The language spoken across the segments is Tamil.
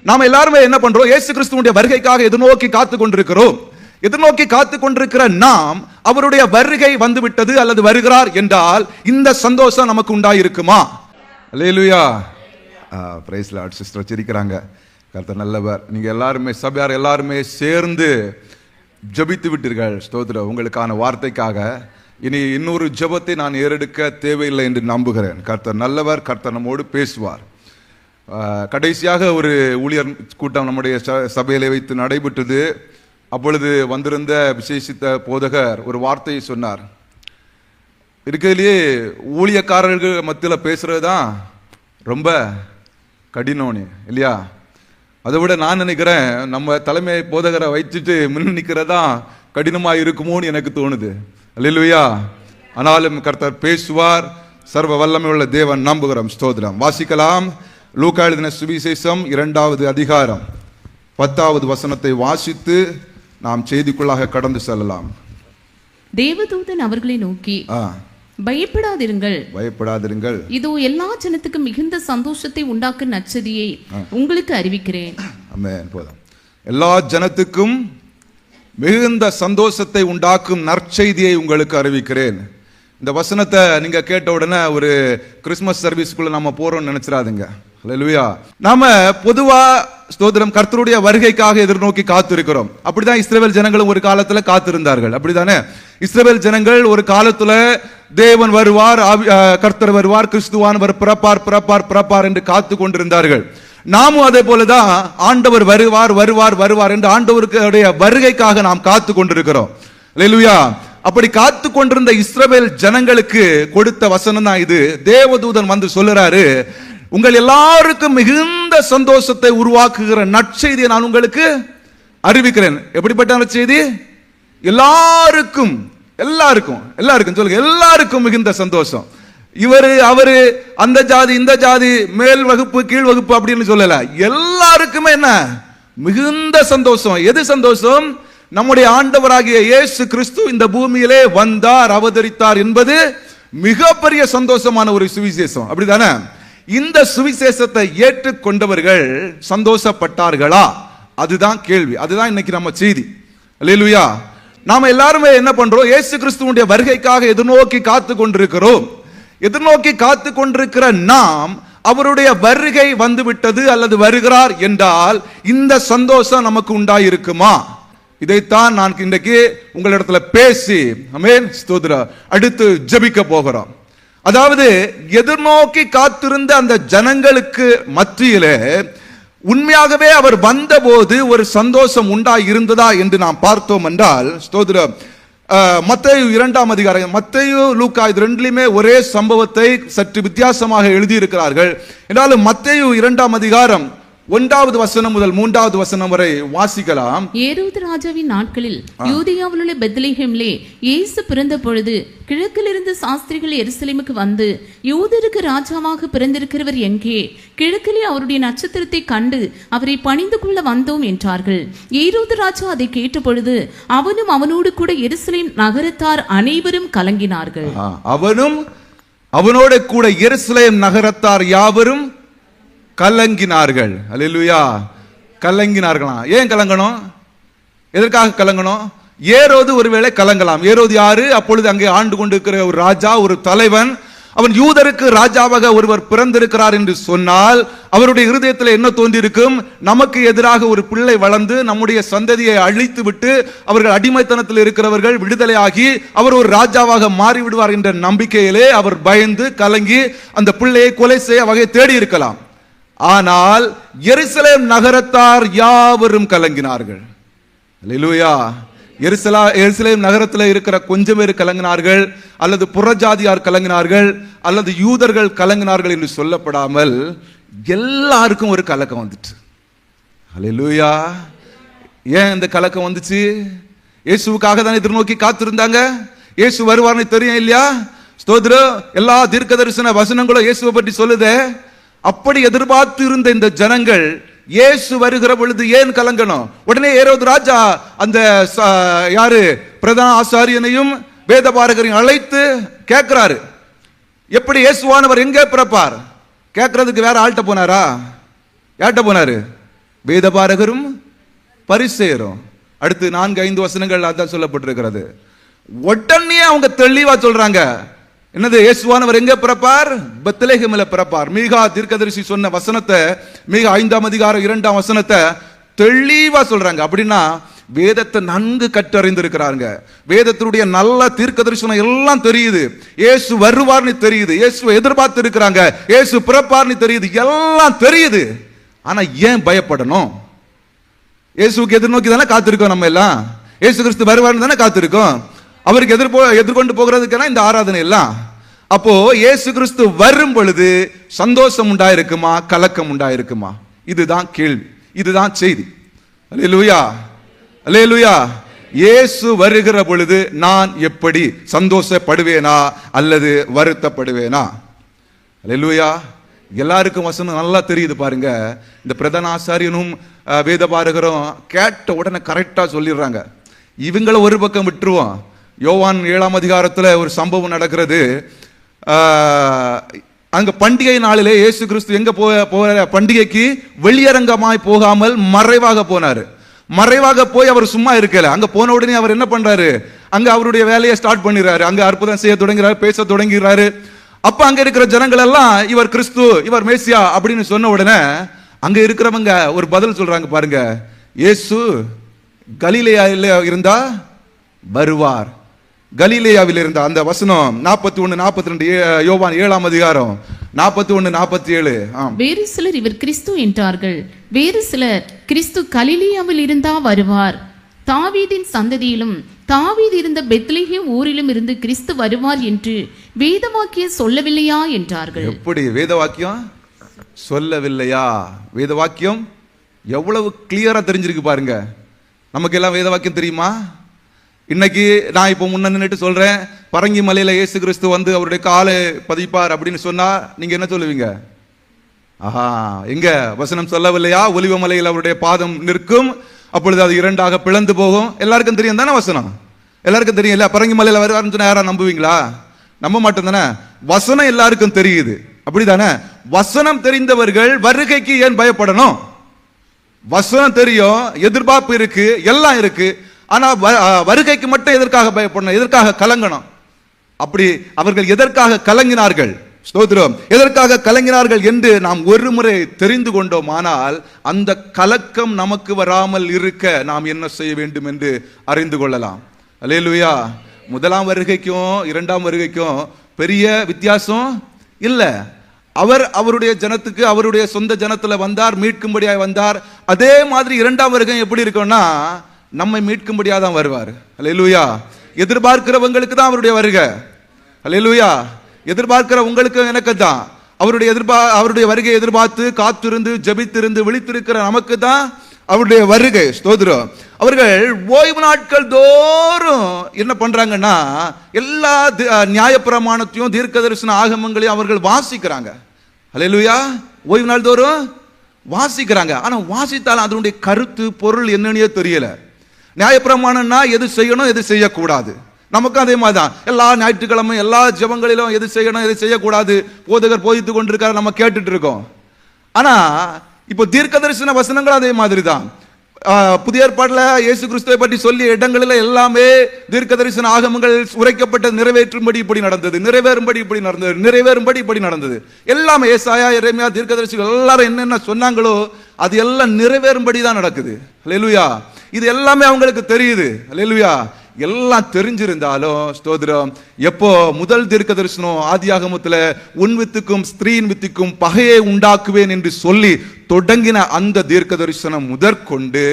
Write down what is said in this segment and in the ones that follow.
நாம எல்லாருமே என்ன பண்றோம்? இயேசு கிறிஸ்துவுடைய வருகைக்காக எதிர்நோக்கி காத்து கொண்டிருக்கிறோம். எதிர்நோக்கி காத்து கொண்டிருக்கிற நாம் அவருடைய வருகை வந்துவிட்டது அல்லது வருகிறார் என்றால் இந்த சந்தோஷம் நமக்கு உண்டாயிருக்குமா? அல்லேலூயா. Praise Lord. சிஸ்டர் சிரிக்கிறாங்க. கர்த்தர் நல்லவர். நீங்க எல்லாருமே சபையார் எல்லாருமே சேர்ந்து ஜெபித்து விட்டீர்கள். ஸ்தோத்திரம் உங்களுக்கான வார்த்தைக்காக. இனி இன்னொரு ஜெபத்தை நான் ஏறெடுக்க தேவையில்லை என்று நம்புகிறேன். கர்த்தர் நல்லவர். கர்த்தர் நம்மோடு பேசுவார். கடைசியாக ஒரு ஊழியர் கூட்டம் நம்முடைய சபையிலே வைத்து நடைபெற்றது. அப்பொழுது வந்திருந்த விசேஷித்த போதகர் ஒரு வார்த்தையை சொன்னார். இருக்கிறதுலேயே ஊழியக்காரர்கள் மத்தியில் பேசுறது தான் ரொம்ப கடினம்னு இல்லையா? அதை விட நான் நினைக்கிறேன் நம்ம தலைமை போதகரை வைத்துட்டு முன் நிற்கிறதா கடினமாக இருக்குமோன்னு எனக்கு தோணுது. அல்லேலூயா. ஆனாலும் கர்த்தர் பேசுவார். சர்வ வல்லமை உள்ள தேவன் நம்புகிறோம். ஸ்தோத்திரம். வாசிக்கலாம். லூக்கா எழுதின சுவிசேஷம் 2வது அதிகாரம் 10வது வசனத்தை வாசித்து நாம் செய்திக்குள்ளாக கடந்து செல்லலாம். தேவதூதன் அவர்களை நோக்கி, பயப்படாதிருங்கள், பயப்படாதிருங்கள், இதோ எல்லா ஜனத்துக்கும் மிகுந்த சந்தோஷத்தை உண்டாக்கும் நற்செய்தியை உங்களுக்கு அறிவிக்கிறேன். ஆமென். போதும். எல்லா ஜனத்துக்கும் மிகுந்த சந்தோஷத்தை உண்டாக்கும் நற்செய்தியை உங்களுக்கு அறிவிக்கிறேன். இந்த வசனத்தை நீங்க கேட்ட உடனே ஒரு கிறிஸ்துமஸ் சர்வீஸ்க்குள்ள நம்ம போறோம்னு நினைச்சிடாதீங்க. அல்லேலூயா. நாம பொதுவா ஸ்தோத்திரம் கர்த்தருடைய வருகைக்காக எதிர்நோக்கி காத்திருக்கிறோம். அப்படிதான் இஸ்ரவேல் ஜனங்களும் ஒரு காலத்துல காத்திருந்தார்கள். அப்படித்தானே? இஸ்ரவேல் ஜனங்கள் ஒரு காலத்துல தேவன் வருவார், கர்த்தர் வருவார், கிறிஸ்துவானவர் பிறப்பார் பிறப்பார் பிறப்பார் என்று காத்து கொண்டிருந்தார்கள். நாமும் அதே போலதான் ஆண்டவர் வருவார் வருவார் வருவார் என்று ஆண்டவருடைய வருகைக்காக நாம் காத்து கொண்டிருக்கிறோம். அல்லேலூயா. அப்படி காத்து கொண்டிருந்த இஸ்ரவேல் ஜனங்களுக்கு கொடுத்த வசனம் தான் இது. தேவதூதன் வந்து சொல்லுறாரு, உங்கள் எல்லாருக்கும் மிகுந்த சந்தோஷத்தை உருவாக்குகிற நற்செய்தியை நான் உங்களுக்கு அறிவிக்கிறேன். எப்படிப்பட்ட நற்செய்தி? எல்லாருக்கும் எல்லாருக்கும் எல்லாருக்கும் சொல்லுங்க. எல்லாருக்கும் மிகுந்த சந்தோஷம். இவரு அவரு அந்த ஜாதி இந்த ஜாதி மேல் வகுப்பு கீழ் வகுப்பு அப்படின்னு சொல்லல. எல்லாருக்குமே என்ன? மிகுந்த சந்தோஷம். எது சந்தோஷம்? நம்முடைய ஆண்டவராகிய இயேசு கிறிஸ்து இந்த பூமியிலே வந்தார், அவதரித்தார் என்பது மிகப்பெரிய சந்தோஷமான ஒரு சுவிசேஷம். அப்படிதானே? இந்த சுவிசேஷத்தை ஏற்றுக்கொண்டவர்கள் சந்தோஷப்பட்டார்களா? அதுதான் கேள்வி. அதுதான் இன்னைக்கு நம்ம செய்தி. அல்லேலூயா. நாம எல்லாருமே என்ன பண்றோம்? இயேசு கிறிஸ்துவுடைய வருகைக்காக எதிர்நோக்கி காத்து கொண்டிருக்கிறோம். எதிர்நோக்கி காத்து கொண்டிருக்கிற நாம் அவருடைய வருகை வந்துவிட்டது அல்லது வருகிறார் என்றால் இந்த சந்தோஷம் நமக்கு உண்டாயிருக்குமா? இதைத்தான் நான் இன்றைக்கு உங்களிடத்துல பேசி ஆமென் ஸ்தோத்திரம் அடுத்து ஜெபிக்க போகிறோம். அதாவது எதிர்நோக்கி காத்திருந்த அந்த ஜனங்களுக்கு மத்தியிலே உண்மையாகவே அவர் வந்தபோது ஒரு சந்தோஷம் உண்டாய் இருந்ததா என்று நாம் பார்த்தோம் என்றால் ஸ்தோத்திரம் மத்தேயு 2ஆம் அதிகாரம், மத்தேயு லூக்கா இது ரெண்டுலயுமே ஒரே சம்பவத்தை சற்று வித்தியாசமாக எழுதியிருக்கிறார்கள். என்றாலும் மத்தேயு 2ஆம் அதிகாரம் 1வது வசனம் முதல் 3வது வசனம் வரை வாசிக்கலாம். ஏரோது ராஜாவின் நாட்களில் யூதேயாவில் உள்ள பெத்லெகேமிலே இயேசு பிறந்த பொழுது கிழக்கிலிருந்து சாஸ்திரிகள் எருசலேமுக்கு வந்து, யூதருக்கு ராஜாவாக பிறந்திருக்கிறவர் எங்கே? கிழக்கிலே அவருடைய நட்சத்திரத்தை கண்டு அவரை பணிந்து கொள்ள வந்தோம் என்றார்கள். ஏரோது ராஜா அதை கேட்ட பொழுது அவனும் அவனோடு கூட எருசலேம் நகரத்தார் அனைவரும் கலங்கினார்கள். அவனும் அவனோடு கூட எருசலேம் நகரத்தார் யாவரும் கலங்கினார்கள். அல்லேலூயா. கலங்கினார்களாம். ஏன் கலங்கணும்? எதற்காக கலங்கணும்? ஏரோது ஒருவேளை கலங்கலாம். ஏரோது யாரு? அப்பொழுது அங்கே ஆண்டு கொண்டிருக்கிற ஒரு ராஜா, ஒரு தலைவன். அவன் யூதருக்கு ராஜாவாக ஒருவர் பிறந்திருக்கிறார் என்று சொன்னால் அவருடைய இருதயத்தில் என்ன தோன்றியிருக்கும்? நமக்கு எதிராக ஒரு பிள்ளை வளர்ந்து நம்முடைய சந்ததியை அழித்து விட்டு அவர்கள் அடிமைத்தனத்தில் இருக்கிறவர்கள் விடுதலையாகி அவர் ஒரு ராஜாவாக மாறிவிடுவார் என்ற நம்பிக்கையிலே அவர் பயந்து கலங்கி அந்த பிள்ளையை கொலை செய்ய வகை தேடி இருக்கலாம். ஆனால் எருசலேம் நகரத்தார் யாவரும் கலங்கினார்கள். அல்லேலூயா. எருசலேம் நகரத்தில் இருக்கிற கொஞ்சம் பேர் கலங்கினார்கள், அல்லது புறஜாதியார் கலங்கினார்கள், அல்லது யூதர்கள் கலங்கினார்கள் என்று சொல்லப்படாமல் எல்லாருக்கும் ஒரு கலக்கம் வந்துச்சு. அல்லேலூயா. ஏன் இந்த கலக்கம் வந்துச்சு? இயேசுவுக்காக தான் எதிர்நோக்கி காத்திருந்தாங்க. இயேசு வருவார்னு தெரியும் இல்லையா? ஸ்தோத்திரம். எல்லா தீர்க்கதரிசன வசனங்களும் இயேசுவை பற்றி சொல்லுதே. அப்படி எதிர்பார்த்து இருந்த இந்த ஜனங்கள் இயேசு வருகிற பொழுது ஏன் கலங்கணும்? உடனே ஏரோது ராஜா அந்த யாரு பிரதான ஆசாரியனையும் வேதபாரகரையும் அழைத்து கேட்கிறாரு, எப்படி இயேசுவானவர் எங்கே பிறப்பார்? கேட்கறதுக்கு வேற ஆள்கிட்ட போனாரா? யார்கிட்ட போனாரு? வேதபாரகரும் பரிசேயரும். அடுத்து 4-5 வசனங்கள் அதான் சொல்லப்பட்டிருக்கிறது. உடனே அவங்க தெளிவா சொல்றாங்க, என்னது? இயேசுவானவர் எங்க பிறப்பார்? பெத்லகேமில் பிறப்பார். மீகா தீர்க்கதரிசி சொன்ன வசனத்தை, மீகா 5ஆம் அதிகாரம் 2ஆம் வசனத்தை தெளிவா சொல்றாங்க. அப்படின்னா வேதத்தை நன்கு கற்றறிந்திருக்கிறாங்க. வேதத்தினுடைய நல்ல தீர்க்க தரிசனம் எல்லாம் தெரியுது. இயேசு வருவார்னு தெரியுது, இயேசுவை எதிர்பார்த்து இருக்கிறாங்க, இயேசு பிறப்பார்னு தெரியுது, எல்லாம் தெரியுது. ஆனா ஏன் பயப்படணும்? இயேசுக்கு எதிர்நோக்கி தானே காத்திருக்கோம் நம்ம எல்லாம். இயேசு கிறிஸ்து வருவார்னு தானே காத்திருக்கோம். அவருக்கு எதிர்கொண்டு போகிறதுக்கான இந்த ஆராதனை எல்லாம். அப்போ இயேசு கிறிஸ்து வரும் பொழுது சந்தோஷம் உண்டாயிருக்குமா, கலக்கம் உண்டாயிருக்குமா? இதுதான் கேள்வி, இதுதான் செய்தி. அல்லேலூயா, அல்லேலூயா. இயேசு வருகிற பொழுது நான் எப்படி சந்தோஷப்படுவேனா அல்லது வருத்தப்படுவேனா? அல்லேலூயா. எல்லாருக்கும் வசனம் நல்லா தெரியுது பாருங்க. இந்த பிரதான ஆசாரியனும் வேதபாரகரும் கேட்ட உடனே கரெக்டா சொல்லிடுறாங்க. இவங்கள ஒரு பக்கம் விட்டுருவோம். யோவான் 7ஆம் அதிகாரத்துல ஒரு சம்பவம் நடக்கிறது. அங்க பண்டிகை நாளிலே இயேசு கிறிஸ்து எங்க போற பண்டிகைக்கு வெளியரங்கமாய் போகாமல் மறைவாக போனாரு. மறைவாக போய் அவர் சும்மா இருக்கல. அங்க போன உடனே அவர் என்ன பண்றாரு? அங்க அவருடைய வேலையை ஸ்டார்ட் பண்ணிடுறாரு. அங்க அற்புதம் செய்ய தொடங்குறாரு, பேச தொடங்குறாரு. அப்ப அங்க இருக்கிற ஜனங்கள் எல்லாம் இவர் கிறிஸ்து, இவர் மேசியா அப்படின்னு சொன்ன உடனே அங்க இருக்கிறவங்க ஒரு பதில் சொல்றாங்க பாருங்க. இயேசு கலிலேயாவில் இருந்தா வருவார். கலிலேயாவில் இருந்த அந்த வசனம் 41-42 யோவான் 7ஆம் அதிகாரம் 41-47. வேறு சிலர் இவர் கிறிஸ்து என்றார்கள், வேறு சிலர் கிறிஸ்து கலிலேயாவில் இருந்தா வருவார், தாவீதின் சந்ததியிலும் தாவீது இருந்த பெத்லகேம் ஊரிலும் இருந்து கிறிஸ்து வருவார் என்று வேதவாக்கியம் சொல்லவில்லையா என்றார்கள். எப்படி வேதவாக்கியம் சொல்லவில்லையா? வேதவாக்கியம் எவ்வளவு கிளியரா தெரிஞ்சிருக்கு பாருங்க. நமக்கு எல்லாம் வேதவாக்கியம் தெரியுமா? இன்னைக்கு நான் இப்போ முன்ன நின்னுட்டு சொல்றேன், பரங்கி மலையில இயேசு கிறிஸ்து வந்து அவருடைய காலை பதிப்பார் அப்படின்னு சொன்னா நீங்க என்ன சொல்லுவீங்க? ஆஹா, எங்க வசனம் சொல்லவில்லையா? ஒலிவ மலையில் அவருடைய பாதம் நிற்கும், அப்பொழுது அது 2ஆக பிளந்து போகும். எல்லாருக்கும் தெரியும் தானே வசனம்? எல்லாருக்கும் தெரியும் இல்ல? பரங்கி மலையில வருவாருன்னு சொன்னா யாரா நம்புவீங்களா? நம்ப மாட்டோம் தானே? வசனம் எல்லாருக்கும் தெரியுது, அப்படிதானே? வசனம் தெரிந்தவர்கள் வருகைக்கு ஏன் பயப்படணும்? வசனம் தெரியும், எதிர்பார்ப்பு இருக்கு, எல்லாம் இருக்கு. ஆனா வருகைக்கு மட்டும் எதற்காக பயப்படணும்? எதற்காக கலங்கணும்? அப்படி அவர்கள் எதற்காக கலங்கினார்கள்? ஸ்தோத்திரம். எதற்காக கலங்கினார்கள் என்று நாம் ஒரு முறை தெரிந்து கொண்டோம். ஆனால் அந்த கலக்கம் நமக்கு வராமல் இருக்க நாம் என்ன செய்ய வேண்டும் என்று அறிந்து கொள்ளலாம். அல்லேலூயா. முதலாம் வருகைக்கும் 2ஆம் வருகைக்கும் பெரிய வித்தியாசம் இல்ல. அவர் அவருடைய ஜனத்துக்கு, அவருடைய சொந்த ஜனத்துல வந்தார், மீட்கும்படியாக வந்தார். அதே மாதிரி 2ஆம் வருகை எப்படி இருக்கும்னா நம்மை மீட்கும்படியாக தான் வருவார். அல்லேலூயா. எதிர்பார்க்கிறவங்களுக்கு தான் அவருடைய வருகை. அல்லேலூயா. எதிர்பார்க்கிற உங்களுக்கு எனக்கு தான் அவருடைய வருகை எதிர்பார்த்து காத்திருந்து ஜெபித்திருந்து விழித்திருக்கிற நமக்கு தான் அவருடைய வருகை. ஸ்தோத்திரம். அவர்கள் ஓய்வு நாட்கள் தோறும் என்ன பண்றாங்கன்னா எல்லா நியாயப்பிரமாணத்தையும் தீர்க்க தரிசன ஆகமங்களையும் அவர்கள் வாசிக்கிறாங்க. அல்லேலூயா. ஓய்வு நாள் தோறும் வாசிக்கிறாங்க. ஆனா வாசித்தாலும் அதனுடைய கருத்து பொருள் என்னன்னே தெரியல. நியாயப்பிரமாணம்னா எது செய்யணும் எது செய்யக்கூடாது. நமக்கு அதே மாதிரி தான். எல்லா ஞாயிற்றுக்கிழமை எல்லா ஜெபங்களிலும் எது செய்யணும் எது செய்யக்கூடாது போதகர் போதித்துக் கொண்டிருக்காரு, நம்ம கேட்டுட்டு இருக்கோம். ஆனா இப்போ தீர்க்க தரிசன வசனங்கள் அதே மாதிரி தான். புதிய ஏற்பாட்டில் இயேசு கிறிஸ்துவை பற்றி சொல்லிய இடங்களில் எல்லாமே தீர்க்க தரிசன ஆகமங்கள் உரைக்கப்பட்ட நிறைவேற்றும்படி இப்படி நடந்தது, நிறைவேறும்படி இப்படி நடந்தது, நிறைவேறும்படி இப்படி நடந்தது. எல்லாமே ஏசாயா, எரேமியா தீர்க்கதரிசிகள் எல்லாரும் என்னென்ன சொன்னாங்களோ அது எல்லாம் நிறைவேறும்படி தான் நடக்குது. அல்லேலூயா. இது எல்லாமே அவங்களுக்கு தெரியுது. அல்லேலூயா. எல்லாம் தெரிஞ்சிருந்தாலும் ஸ்தோத்திரம், எப்போ முதல் தீர்க்க தரிசனம் ஆதியாகமத்துல உன் வித்துக்கும் ஸ்திரீயின் வித்துக்கும் பகையை உண்டாக்குவேன் என்று சொல்லி தொடங்கின அந்த தீர்க்க தரிசனம் முதற்கொண்டு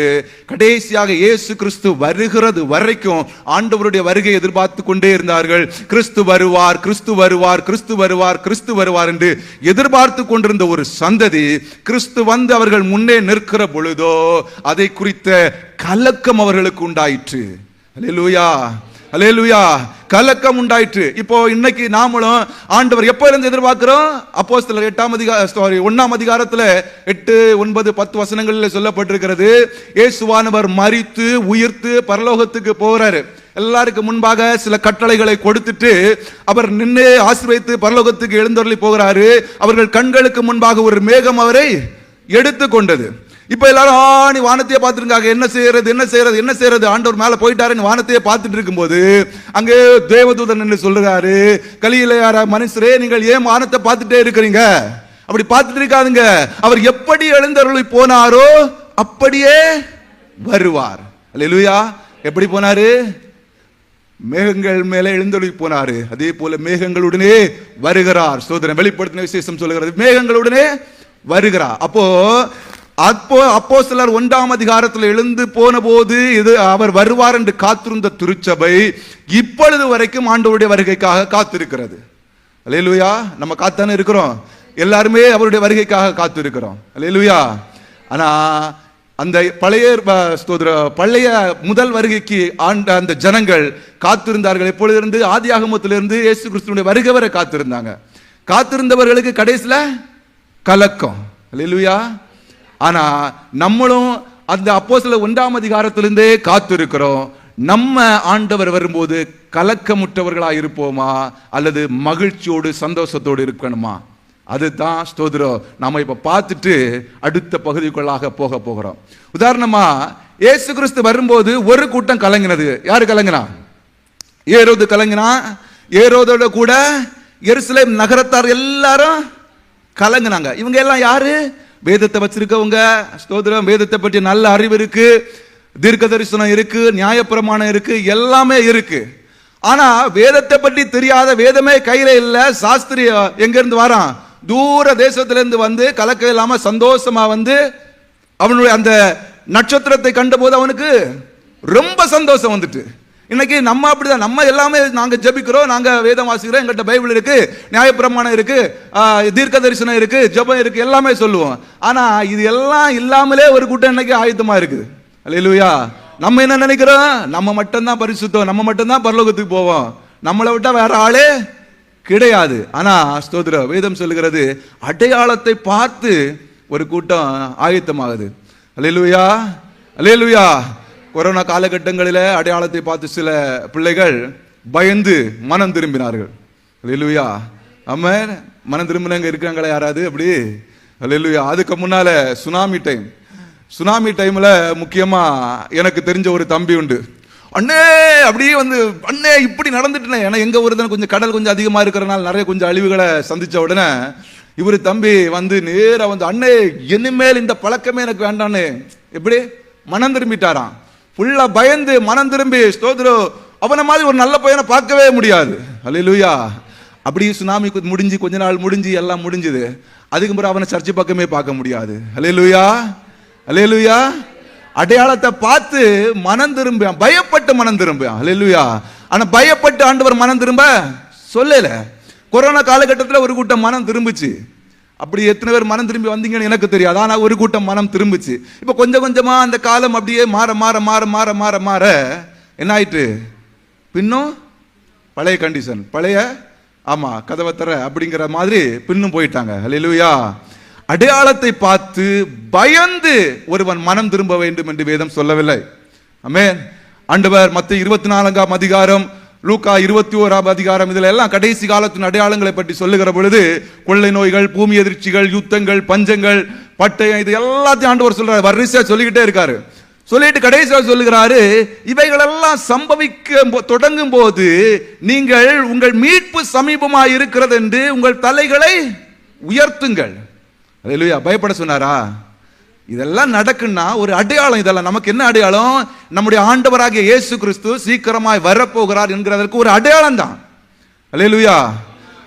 கடைசியாக இயேசு கிறிஸ்து வருகிறது வரைக்கும் ஆண்டவருடைய வருகை எதிர்பார்த்து கொண்டே இருந்தார்கள். கிறிஸ்து வருவார், கிறிஸ்து வருவார், கிறிஸ்து வருவார், கிறிஸ்து வருவார் என்று எதிர்பார்த்து கொண்டிருந்த ஒரு சந்ததி கிறிஸ்து வந்து அவர்கள் முன்னே நிற்கிற பொழுதோ அதை குறித்த கலக்கம் அவர்களுக்கு உண்டாயிற்று. அல்லேலூயா, அல்லேலூயா. கலக்கம் உண்டாயிற்று. இப்போ இன்னைக்கு நாமளும் ஆண்டவர் எப்போ இருந்து எதிர்பார்க்கிறோம்? அப்போஸ்தலர் 1ஆம் அதிகாரத்துல 8, 9, 10 வசனங்களில் சொல்லப்பட்டிருக்கிறது. இயேசுவானவர் மரித்து உயிர்த்து பரலோகத்துக்கு போறாரு. எல்லாருக்கும் முன்பாக சில கட்டளைகளை கொடுத்துட்டு அவர் நின்று ஆசீர்வதித்து பரலோகத்துக்கு எழுந்தருளி போகிறாரு. அவர்கள் கண்களுக்கு முன்பாக ஒரு மேகம் அவரை எடுத்துக்கொண்டது. இப்ப எல்லாரும் நீ வானத்தையே பார்த்துருக்காங்க, என்ன செய்யறது ஆண்டவர் மேல போயிட்டாருன்னு வானத்தையே பார்த்துட்டு இருக்கும்போது அங்கே தேவதூதன் என்று சொல்றாரு, கலிலேயார மனுஷரே, நீங்கள் ஏன் வானத்தை பார்த்துட்டே இருக்கிறீங்க? அப்படி பார்த்துட்டு இருக்காதுங்க. அவர் எப்படி எழுந்தருளி போனாரோ அப்படியே வருவார். அல்லேலூயா. எப்படி போனாரு? மேகங்கள் மேலே எழுந்தருளி போனாரு. அதே போல மேகங்களுடனே வருகிறார். ஸ்தோத்திரம். வெளிப்படுத்தின விசேஷம் சொல்லுகிறது, மேகங்களுடனே வருகிறார். அப்போஸ்தலர் 1ஆம் அதிகாரத்தில் எழுந்து போன போது இது அவர் வருவார் என்று காத்திருந்த திருச்சபை இப்பொழுது வரைக்கும் ஆண்டவருடைய வருகைக்காக காத்திருக்கிறது. அல்லேலூயா. நம்ம காத்தானே இருக்கிறோம், எல்லாருமே அவருடைய வருகைக்காக காத்திருக்கிறோம். அல்லேலூயா. ஆனா அந்த பழைய முதல் வருகைக்கு அந்த ஜனங்கள் காத்திருந்தார்கள். எப்பொழுதிருந்து? ஆதியாகமத்திலிருந்து இயேசு கிறிஸ்துவினுடைய வருகை வரை காத்திருந்தாங்க. காத்திருந்தவர்களுக்கு கடைசியில கலக்கம். அல்லேலூயா. ஆனா நம்மளும் அந்த அப்போஸ்தலர் 1ஆம் அதிகாரத்திலிருந்தே காத்திருக்கிறோம். நம்ம ஆண்டவர் வரும்போது கலக்கமுற்றவர்களா இருப்போமா அல்லது மகிழ்ச்சியோடு சந்தோஷத்தோடு இருக்கணுமா? அதுதான் ஸ்தோத்திரம். நாம இப்ப பார்த்துட்டு அடுத்த பகுதிக்குள்ளாக போக போகிறோம். உதாரணமா இயேசு கிறிஸ்து வரும்போது ஒரு கூட்டம் கலங்கினது. யாரு கலங்கினா? ஏரோது கலங்கினா. ஏரோதோட கூட எருசலேம் நகரத்தார் எல்லாரும் கலங்கினாங்க. இவங்க எல்லாம் யாரு? வேதத்தை வச்சிருக்கவங்க. ஸ்தோத்திரம். வேதத்தை பற்றி நல்ல அறிவு இருக்கு, தீர்க்க தரிசனம் இருக்கு, நியாயப்பிரமாணம் இருக்கு, எல்லாமே இருக்கு. ஆனா வேதத்தை பற்றி தெரியாத, வேதமே கையில இல்ல சாஸ்திரி எங்க இருந்து வரான்? தூர தேசத்திலிருந்து வந்து கலக்க இல்லாம சந்தோஷமா வந்து அவனுடைய அந்த நட்சத்திரத்தை கண்டபோது அவனுக்கு ரொம்ப சந்தோஷம் வந்துட்டு. இன்னைக்கு நம்ம அப்படிதான். நம்ம எல்லாமே நாங்க ஜெபிக்கிறோம், நாங்க வேதம் வாசிக்கிறோம், எங்கள்கிட்ட பைபிள் இருக்கு, நியாயப்பிரமாணம் இருக்கு, தீர்க்க தரிசனம் இருக்கு, ஜெபம் இருக்கு, எல்லாமே சொல்லுவோம். ஆனா இது எல்லாம் இல்லாமலே ஒரு கூட்டம் இன்னைக்கு ஆயத்தமா இருக்குது. அல்லேலூயா. நம்ம என்ன நினைக்கிறோம்? நம்ம மட்டும்தான் பரிசுத்தம், நம்ம மட்டும்தான் பரலோகத்துக்கு போவோம், நம்மளை விட்டா வேற ஆளே கிடையாது. ஆனா ஸ்தோத்திரம், வேதம் சொல்லுகிறது அடையாளத்தை பார்த்து ஒரு கூட்டம் ஆயத்தமாகுது. அல்லேலூயா. அல்லேலூயா. கொரோனா காலகட்டங்களில் அடையாளத்தை பார்த்து சில பிள்ளைகள் பயந்து மனம் திரும்பினார்கள். அல்லேலூயா. ஆமென். மனம் திரும்பினவங்க இருக்காங்களா யாராவது அப்படி? அல்லேலூயா. அதுக்கு முன்னால சுனாமி டைம்ல முக்கியமா எனக்கு தெரிஞ்ச ஒரு தம்பி உண்டு. அண்ணே அப்படியே வந்து, அண்ணே இப்படி நடந்துட்டேன். ஏன்னா எங்க ஊர் கொஞ்சம் கடல் கொஞ்சம் அதிகமா இருக்கிறனால நிறைய கொஞ்சம் அழிவுகளை சந்திச்ச உடனே இவரு தம்பி வந்து நேரா வந்து, அண்ணே இனிமேல் இந்த பழக்கமே எனக்கு வேண்டான்னு எப்படி மனம் திரும்பிட்டாராம். ஃபுல்லா பயந்து மனம் திரும்பி, ஸ்தோத்திரம், அவனை மாதிரி ஒரு நல்ல பையனை பார்க்கவே முடியாது. அல்லேலூயா. அப்படி சுனாமி முடிஞ்சு கொஞ்ச நாள் முடிஞ்சு எல்லாம் முடிஞ்சுது. அதுக்கு பிறகு அவனை சர்ச்சை பக்கமே பார்க்க முடியாது. அல்லேலூயா. அல்லேலூயா. அடையாளத்தை பார்த்து மனம் திரும்ப, பயப்பட்டு மனம் திரும்ப. அல்லேலூயா. ஆனா பயப்பட்டு ஆண்டவர் மனம் திரும்ப சொல்லல. கொரோனா காலகட்டத்தில் ஒரு கூட்டம் மனம் திரும்பிச்சு. அப்படி எத்தனை பேர் மனம் திரும்பி வந்தீங்கன்னு எனக்கு தெரியாது. ஆனா ஒரு கூட்டம் மனம் திரும்பிச்சு. இப்ப கொஞ்சம் கொஞ்சமா அந்த காலம் அப்படியே மாற மாற மாற மாற மாற மாற என்ன ஆயிட்டு? பின்னும் பழைய கண்டிஷன், பழைய ஆமா கதவை தர அப்படிங்கிற மாதிரி பின்னும் போயிட்டாங்க. அல்லேலூயா. அடையாளத்தை பார்த்து பயந்து ஒருவன் மனம் திரும்ப வேண்டும் என்று வேதம் சொல்லவில்லை. ஆமென். ஆண்டவர் மத்தேயு 24ஆம் அதிகாரம், லூக்கா 21ஆம் அதிகாரம், இதுல எல்லாம் கடைசி காலத்தின் அடையாளங்களை பற்றி சொல்லுகிற பொழுது கொள்ளை நோய்கள், பூமி எதிர்ச்சிகள், யுத்தங்கள், பஞ்சங்கள், பட்டயம், இது எல்லாத்தையும் ஆண்டவர் சொல்றாரு. வரிசையா சொல்லிக்கிட்டே இருக்காரு. சொல்லிட்டு கடைசியாக சொல்லுகிறாரு, இவைகளெல்லாம் சம்பவிக்க தொடங்கும் போது நீங்கள் உங்கள் மீட்பு சமீபமாக இருக்கிறது என்று உங்கள் தலைகளை உயர்த்துங்கள். அல்லேலூயா. பயப்பட சொன்னாரா? இதெல்லாம் நடக்குன்னா ஒரு அடையாளம். இதெல்லாம் நமக்கு என்ன அடையாளம்? நம்முடைய ஆண்டவராகிய இயேசு கிறிஸ்து சீக்கிரமாய் வரப்போகிறார் என்கிறதற்கு ஒரு அடையாளம் தான். அல்லேலூயா.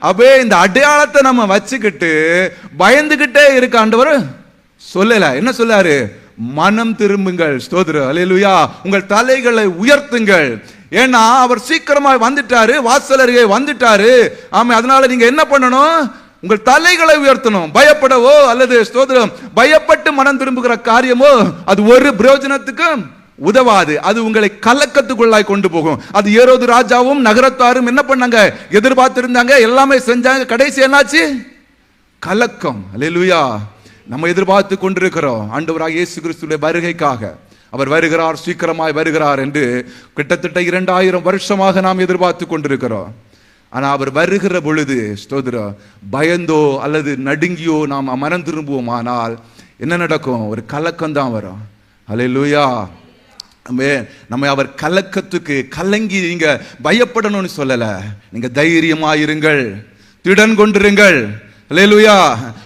அப்பே இந்த அடையாளத்தை நம்ம வச்சுக்கிட்டு பயந்துகிட்டே இருக்க ஆண்டவர் சொல்லல. என்ன சொல்லாரு? மனம் திரும்புங்கள். ஸ்தோத்திரம். அல்லேலூயா. உங்கள் தலைகளை உயர்த்துங்கள். ஏன்னா அவர் சீக்கிரமாய் வந்துட்டாரு, வாசல் அருகே வந்துட்டாரு. ஆமா, அதனால நீங்க என்ன பண்ணணும்? உங்கள் தலைகளை உயர்த்தணும். பயப்படவோ அல்லது ஸ்தோத்திரம் பயப்பட்டு மனம் திரும்புகிற காரியமோ அது ஒரு பிரயோஜனத்துக்கும் உதவாது. அது உங்களை கலக்கத்துக்குள்ளாய் கொண்டு போகும். அது ஏரோது ராஜாவும் நகரத்தாரும் என்ன பண்ணாங்க? எதிர்பார்த்திருந்தாங்க, எல்லாமே செஞ்சாங்க. கடைசி என்னாச்சு? கலக்கம். அல்லேலூயா. நம்ம எதிர்பார்த்து கொண்டிருக்கிறோம் ஆண்டவராகிய இயேசு கிறிஸ்துவின் வருகைக்காக. அவர் வருகிறார், சீக்கிரமாய் வருகிறார் என்று கிட்டத்தட்ட 2000 வருஷமாக நாம் எதிர்பார்த்து கொண்டிருக்கிறோம். ஆனா அவர் வருகிற பொழுது ஸ்தோத்திரம் பயந்தோ அல்லது நடுங்கியோ நாம் மனம் திரும்புவோமானால் என்ன நடக்கும்? ஒரு கலக்கம் தான் வரும். அல்லேலூயா. நம்ம அவர் கலக்கத்துக்கு கலங்கி நீங்க பயப்படணும்னு சொல்லல. நீங்க தைரியமாயிருங்கள், திடன் கொண்டிருங்கள். அல்லேலூயா.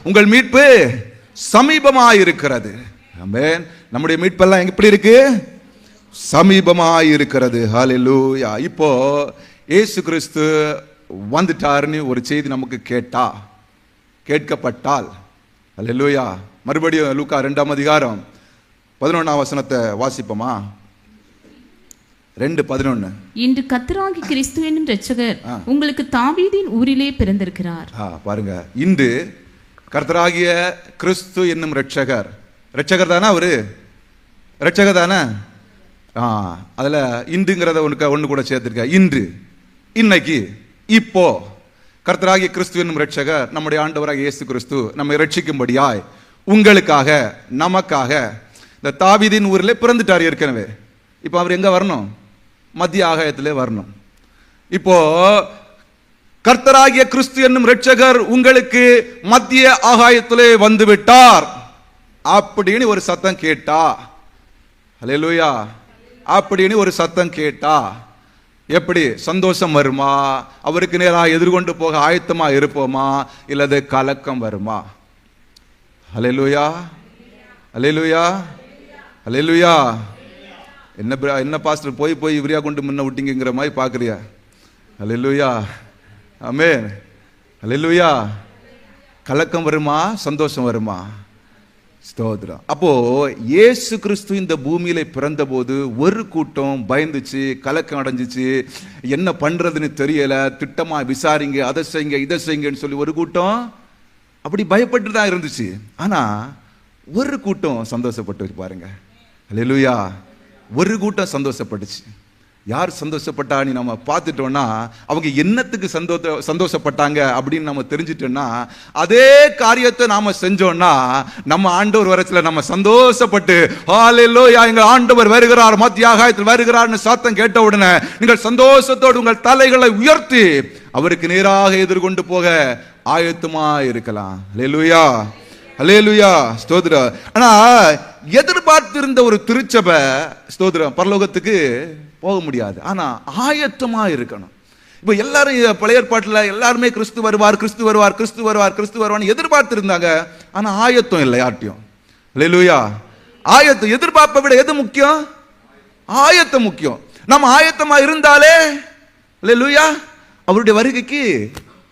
உங்கள் மீட்பு சமீபமாயிருக்கிறது. ஆமென். நம்முடைய மீட்பெல்லாம் எப்படி இருக்கு? சமீபமாயிருக்கிறது. ஹல்லேலூயா. இப்போ இயேசு கிறிஸ்து வந்துட்டாருன்னு ஒரு செய்தி நமக்கு கேட்கப்பட்டால், அல்லேலூயா, மறுபடியும் லூக்கா 2ஆம் அதிகாரம் 11ஆம் வசனத்தை வாசிப்போமா? 2:11. இன்று கர்த்தராகிய கிறிஸ்து என்னும் இரட்சகர் உங்களுக்கு தாவீதின் ஊரிலே பிறந்திருக்கிறார். பாருங்க, இன்று கர்த்தராகிய கிறிஸ்து என்னும் இரட்சகர் தானே? அவரு இரட்சகர் தானே? அதுல இன்றுங்கிறத ஒன்று கூட சேர்த்திருக்க. இன்று, இன்னைக்கு, இப்போ கர்த்தராகிய கிறிஸ்து என்னும் இரட்சகர் நம்முடைய ஆண்டவராகிய இயேசு கிறிஸ்து நம்மை இரட்சிக்கும்படியாய் உங்களுக்காக நமக்காக இந்த தாவீதின் ஊரில் பிறந்துட்டார் ஏற்கனவே. இப்போ அவர் எங்க வரணும்? மத்திய ஆகாயத்திலே வரணும். இப்போ கர்த்தராகிய கிறிஸ்து என்னும் இரட்சகர் உங்களுக்கு மத்திய ஆகாயத்திலே வந்து விட்டார் அப்படின்னு ஒரு சத்தம் கேட்டா, அல்லேலூயா, அப்படின்னு ஒரு சத்தம் கேட்டா எப்படி சந்தோஷம் வருமா? அவருக்கு நேராக எதிர்கொண்டு போக ஆயத்தமா இருப்போமா? இல்லது கலக்கம் வருமா? அல்லேலூயா, அல்லேலூயா, அல்லேலூயா. என்ன பாஸ்டர் போய் இவரியா கொண்டு முன்ன விட்டீங்கிற மாதிரி பார்க்குறியா? அல்லேலூயா, ஆமென், அல்லேலூயா. கலக்கம் வருமா? சந்தோஷம் வருமா? ஸ்தோத்திரம். அப்போ இயேசு கிறிஸ்து இந்த பூமியில பிறந்த போது ஒரு கூட்டம் பயந்துச்சு, கலக்கம் அடைஞ்சிச்சு, என்ன பண்றதுன்னு தெரியல, திட்டமா விசாரிங்க, அதை செய்யுங்க, இதை செய்யுங்கன்னு சொல்லி ஒரு கூட்டம் அப்படி பயப்பட்டு தான் இருந்துச்சு. ஆனா ஒரு கூட்டம் சந்தோஷப்பட்டு பாருங்க. அல்லேலூயா. ஒரு கூட்டம் சந்தோஷப்பட்டுச்சு. யார் சந்தோஷப்பட்டான்னு நம்ம பார்த்துட்டோம்னா, அவங்க என்னத்துக்கு சந்தோஷப்பட்டாங்க அப்படின்னு நம்ம தெரிஞ்சிட்டோம்னா, அதே காரியத்தை நாம செஞ்சோம்னா நம்ம ஆண்டவர் வரத்துல நம்ம சந்தோஷப்பட்டு, ஹல்லேலூயா, எங்கள் ஆண்டவர் வருகிறார், மத்திய ஆகாயத்தில் வருகிறார்னு சத்தம் கேட்ட உடனே நீங்கள் சந்தோஷத்தோடு உங்கள் தலைகளை உயர்த்தி அவருக்கு நேராக எதிர்கொண்டு போக ஆயத்தமா இருக்கலாம். அல்லேலூயா, அல்லேலூயா, ஸ்தோத்திரம். ஆனா எதிர்பார்த்திருந்த ஒரு திருச்சபை, ஸ்தோத்திரம், பரலோகத்துக்கு போக முடியாது. ஆனா ஆயத்தமா இருக்கணும். இப்ப எல்லாரும் பழைய ஏற்பாட்டுல எல்லாருமே கிறிஸ்து வருவார், கிறிஸ்து வருவார், கிறிஸ்து வருவார், கிறிஸ்து வருவார்னு எதிர்பார்த்து இருந்தாங்க. ஆனா ஆயத்தம் இல்லை யார்ட்டையும். அல்லேலூயா. ஆயத்தம், எதிர்பார்ப்பை விட எது முக்கியம்? ஆயத்தம் முக்கியம். நம்ம ஆயத்தமா இருந்தாலே, அல்லேலூயா, அவருடைய வருகைக்கு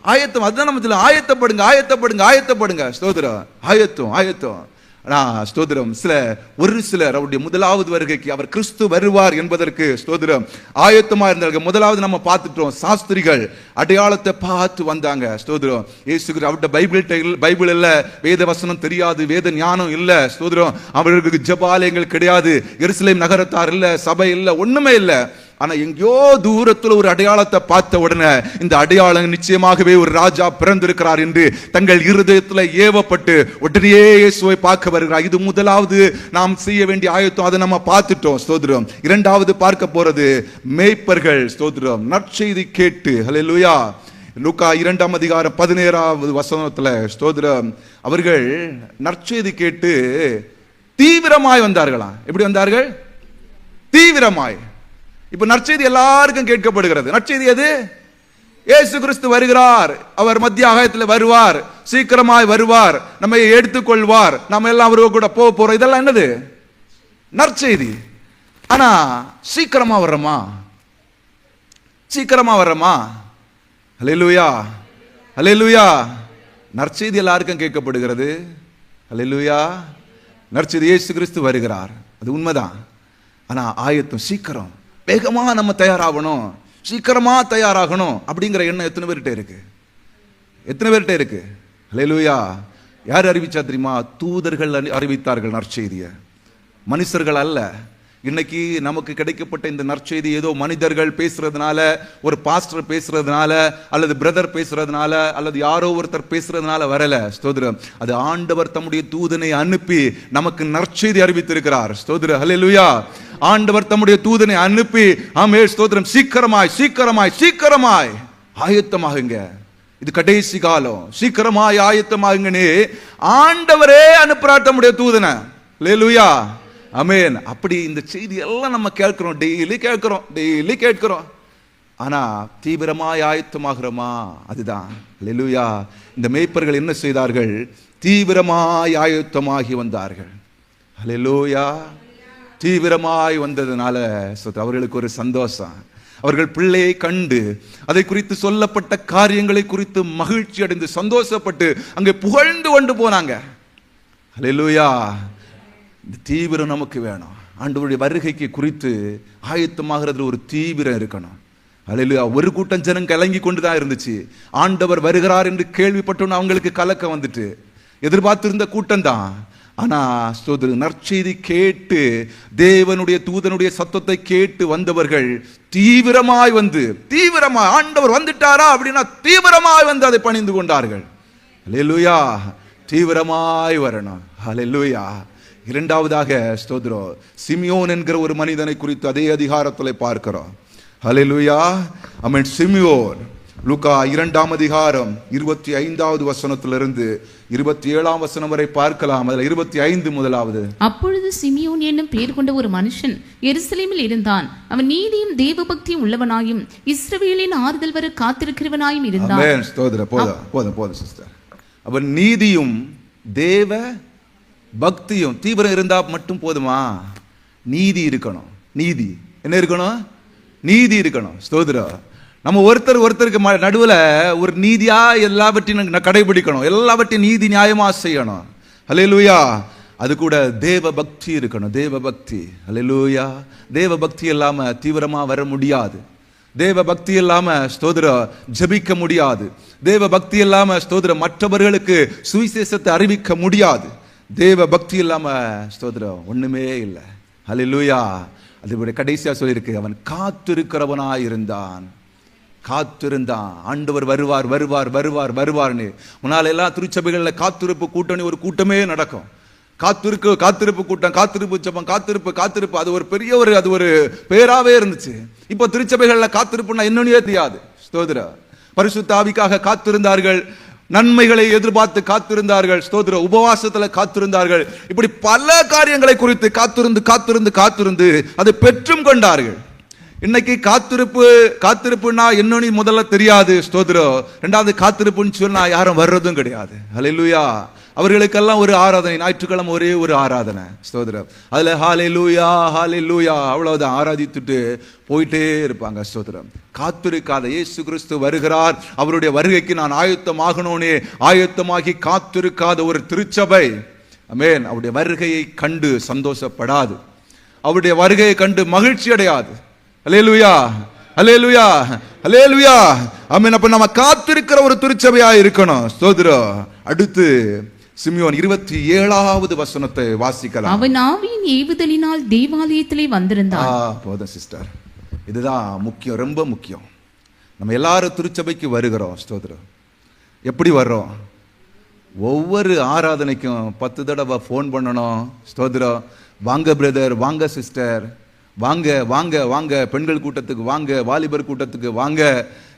ஆயத்தம். அதுதான் நம்ம ஆயத்தப்படுங்க, ஆயத்தப்படுங்க, ஆயத்தப்படுங்க. ஸ்தோத்திரம். ஆயத்தம், ஆயத்தம். ஸ்தோத்திரம். ஒரு சிலர் அவருடைய முதலாவது வருகைக்கு அவர் கிறிஸ்து வருவார் என்பதற்கு, ஸ்தோத்திரம், ஆயத்தமா இருந்தார்கள். முதலாவது நம்ம பார்த்துட்டோம், சாஸ்திரிகள் அடையாளத்தை பார்த்து வந்தாங்க. ஸ்தோத்திரம். இயேசு அவருடைய பைபிள் இல்ல, வேத வசனம் தெரியாது, வேத ஞானம் இல்ல. ஸ்தோத்திரம். அவர்களுக்கு ஜெபாலயங்கள் கிடையாது, எருசலேம் நகரத்தார் இல்ல, சபை இல்ல, ஒண்ணுமே இல்ல. ஆனா எங்கேயோ தூரத்தில் ஒரு அடையாளத்தை பார்த்த உடனே இந்த அடையாளம் நிச்சயமாகவே ஒரு ராஜா பிறந்திருக்கிறார் என்று தங்கள் இருதயத்தில் ஏவப்பட்டு உடனே இயேசுவை பார்க்க வருகிறார். இது முதலாவது நாம் செய்ய வேண்டிய ஆயத்தம். அதை நம்ம பார்த்துட்டோம். ஸ்தோத்திரம். இரண்டாவது பார்க்க போறது மேய்ப்பர்கள். ஸ்தோத்திரம். நற்செய்தி கேட்டு, ஹல்லேலூயா, லூக்கா 2ஆம் அதிகாரம் 17ஆவது வசனத்துல, ஸ்தோத்திரம், அவர்கள் நற்செய்தி கேட்டு தீவிரமாய் வந்தார்களாம். எப்படி வந்தார்கள்? தீவிரமாய். இப்ப நற்செய்தி எல்லாருக்கும் கேட்கப்படுகிறது. நற்செய்தி எது? இயேசு கிறிஸ்து வருகிறார், அவர் மத்திய ஆகாயத்தில் வருவார், சீக்கிரமாய் வருவார், நம்மை எடுத்துக்கொள்வார், நம்ம எல்லாம் அவரு கூட போக போறோம். இதெல்லாம் என்னது? நற்செய்தி. ஆனா சீக்கிரமா வர்றோமா? சீக்கிரமா வர்றோமா? அல்லேலூயா, அல்லேலூயா. நற்செய்தி எல்லாருக்கும் கேட்கப்படுகிறது. அல்லேலூயா. நற்செய்தி, இயேசு கிறிஸ்து வருகிறார், அது உண்மைதான். ஆனா ஆயத்தம், சீக்கிரம், வேகமா நம்ம தயாராகணும், சீக்கிரமா தயாராகணும் அப்படிங்கிற எண்ணம் எத்தனை பேர்கிட்ட இருக்கு? எத்தனை பேர்கிட்ட இருக்கு? அல்லேலூயா. யார் அறிவிச்சா தெரியுமா? தூதர்கள் அறிவித்தார்கள் நற்செய்தியை, மனுஷர்கள் அல்ல. இன்னைக்கு நமக்கு கிடைக்கப்பட்ட இந்த நற்செய்தி ஏதோ மனிதர்கள் பேசுறதுனால, ஒரு பாஸ்டர் பேசுறதுனால, அல்லது பிரதர் பேசுறதுனால, அல்லது யாரோ ஒருத்தர் பேசுறதுனால வரல. ஸ்தோத்திரம். அது ஆண்டவர் தம்முடைய தூதனை அனுப்பி நமக்கு நற்செய்தி அறிவித்திருக்கிறார். ஸ்தோத்திரம். ஹல்லேலூயா. ஆண்டவர் தம்முடைய தூதனை அனுப்பி, ஆமே, ஸ்தோத்திரம், சீக்கிரமாய், சீக்கிரமாய், சீக்கிரமாய் ஆயத்தமாகுங்க. இது கடைசி காலம், சீக்கிரமாய் ஆயத்தமாகுங்கன்னு ஆண்டவரே அனுப்புறார் தம்முடைய தூதனை. அல்லேலூயா, ஆமென். அப்படி இந்த செய்தி எல்லாம் நம்ம கேட்கிறோம், டெய்லி கேட்கிறோம். ஆனா தீவிரமாய் ஆயத்தமாகிறோமா? அதுதான். அல்லேலூயா. இந்த மேய்ப்பர்கள் என்ன செய்தார்கள்? தீவிரமாய் ஆயத்தமாகி வந்தார்கள். அல்லேலூயா. தீவிரமாய் வந்ததுனால அவர்களுக்கு ஒரு சந்தோஷம். அவர்கள் பிள்ளையை கண்டு அதை குறித்து சொல்லப்பட்ட காரியங்களை குறித்து மகிழ்ச்சி அடைந்து சந்தோஷப்பட்டு அங்கே புகழ்ந்து கொண்டு போனாங்க. அல்லேலூயா. இந்த தீவிரம் நமக்கு வேணும். ஆண்டவருடைய வருகைக்கு குறித்து ஆயத்தமாகிறதுல ஒரு தீவிரம் இருக்கணும். அல்லேலூயா. ஒரு கூட்டம் ஜனம் கலங்கி கொண்டு தான் இருந்துச்சு. ஆண்டவர் வருகிறார் என்று கேள்விப்பட்டோன்னு அவங்களுக்கு கலக்கம் வந்துட்டு எதிர்பார்த்திருந்த கூட்டம் தான். ஆனா ஸ்தோத்திரம், நற்செய்தி கேட்டு தேவனுடைய தூதனுடைய சத்தத்தை கேட்டு வந்தவர்கள் தீவிரமாய் ஆண்டவர் வந்துட்டாரா அப்படின்னா தீவிரமாய் வந்து அதை பணிந்து கொண்டார்கள். அல்லேலூயா. தீவிரமாய் வரணும். அல்லேலூயா. இரண்டாவதாக ஸ்தோத்திரம், சிமியோன் என்கிற ஒரு மனிதனை குறித்து அதே அதிகாரத்தில் பார்க்கிறோம். அல்லேலூயா, ஆமென். சிமியோன் லூக்கா 2ஆம் அதிகாரம் 25வது வசனத்திலிருந்து 27ஆம் வசனம் வரை பார்க்கலாம். அதுல 25 முதலாவது. அப்பொழுது சிமியோன் என்னும் பெயர் கொண்ட ஒரு மனுஷன் எருசலேமில் இருந்தான். அவன் நீதியும் தேவபக்தியும் உள்ளவனாயும் இஸ்ரவேலின் ஆறுதல் வர காத்திருக்கிறவனாயும் இருந்தான். ஆமென். ஸ்தோத்திரம். போதும் சிஸ்டர். அவன் நீதியும் தேவ பக்தியும் தீவிரம் இருந்தா மட்டும் போதுமா? நீதி இருக்கணும். நீதி என்ன இருக்கணும்? நீதி இருக்கணும். ஸ்தோத்திரம். நம்ம ஒருத்தருக்கு நடுவில் ஒரு நீதியா எல்லாவற்றையும் கடைபிடிக்கணும், எல்லாவற்றையும் நீதி நியாயமா செய்யணும். அல்லேலூயா. அது கூட தேவ பக்தி இருக்கணும். தேவ பக்தி. அல்லேலூயா. தேவ பக்தி இல்லாம தீவிரமா வர முடியாது. தேவ பக்தி இல்லாம ஸ்தோத்திரம் ஜெபிக்க முடியாது. தேவ பக்தி இல்லாம ஸ்தோத்திரம் மற்றவர்களுக்கு சுவிசேஷத்தை அறிவிக்க முடியாது. தேவ பக்தி இல்லாம ஸ்தோத்திரம் ஒண்ணுமே இல்லை. அல்லேலூயா. அது கடைசியா சொல்லியிருக்கு, அவன் காத்திருக்கிறவனாய் இருந்தான். ஆண்டவர் வருவார்னு. முன்னால எல்லாம் திருச்சபைகளில் காத்திருப்பு கூட்டணி ஒரு கூட்டமே நடக்கும். காத்திருப்பு கூட்டம், காத்திருப்பு ஜெபம், காத்திருப்பு அது ஒரு பெரிய அது ஒரு பேராவே இருந்துச்சு. இப்போ திருச்சபைகளில் காத்திருப்புன்னா என்னன்னே தெரியாது. ஸ்தோத்திரம். பரிசுத்த ஆவிக்காக காத்திருந்தார்கள், நன்மைகளை எதிர்பார்த்து காத்திருந்தார்கள். ஸ்தோத்திர. உபவாசத்துல காத்திருந்தார்கள். இப்படி பல காரியங்களை குறித்து காத்திருந்து அதை பெற்றும் கொண்டார்கள். இன்னைக்கு காத்திருப்புன்னா என்னன்னு முதல்ல தெரியாது. ஸ்தோத்திரம். ரெண்டாவது காத்திருப்புன்னு சொன்னா யாரும் வர்றதும் கிடையாது. அல்லேலூயா. அவர்களுக்கெல்லாம் ஒரு ஆராதனை, ஞாயிற்றுக்கிழமை ஒரே ஒரு ஆராதனை. ஸ்தோத்திரம். அதுல ஹல்லேலூயா ஹல்லேலூயா அவ்வளவுதான், ஆராதித்துட்டு போயிட்டே இருப்பாங்க. ஸ்தோத்திரம். காத்திருக்காத இயேசு கிறிஸ்து வருகிறார், அவருடைய வருகைக்கு நான் ஆயத்தமாகணும்னே ஆயத்தமாகி காத்திருக்காத ஒரு திருச்சபை, ஆமென், அவருடைய வருகையை கண்டு சந்தோஷப்படாது, அவருடைய வருகையை கண்டு மகிழ்ச்சி அடையாது. அல்லேலூயா அல்லேலூயா அல்லேலூயா, ஆமென். அப்ப நம்ம காத்திருக்கிற ஒரு திருச்சபையா இருக்கணும். ஸ்தோத்திரம். அடுத்து சிமியோன் 27வது வசனத்தை வாசிக்கலாம். அவன் ஆவியின் ஏவுதலினால் தேவாலயத்திலே வந்திருந்தான். போதும் சிஸ்டர், இதுதான் முக்கியம், ரொம்ப முக்கியம். நம்ம எல்லாரும் திருச்சபைக்கு வருகிறோம். ஸ்தோத்திரம். எப்படி வர்றோம்? ஒவ்வொரு ஆராதனைக்கும் 10 தடவை ஃபோன் பண்ணணும். ஸ்தோத்திரம். வாங்க பிரதர், வாங்க சிஸ்டர், வாங்க வாங்க வாங்க, பெண்கள் கூட்டத்துக்கு வாங்க, வாலிபர் கூட்டத்துக்கு வாங்க,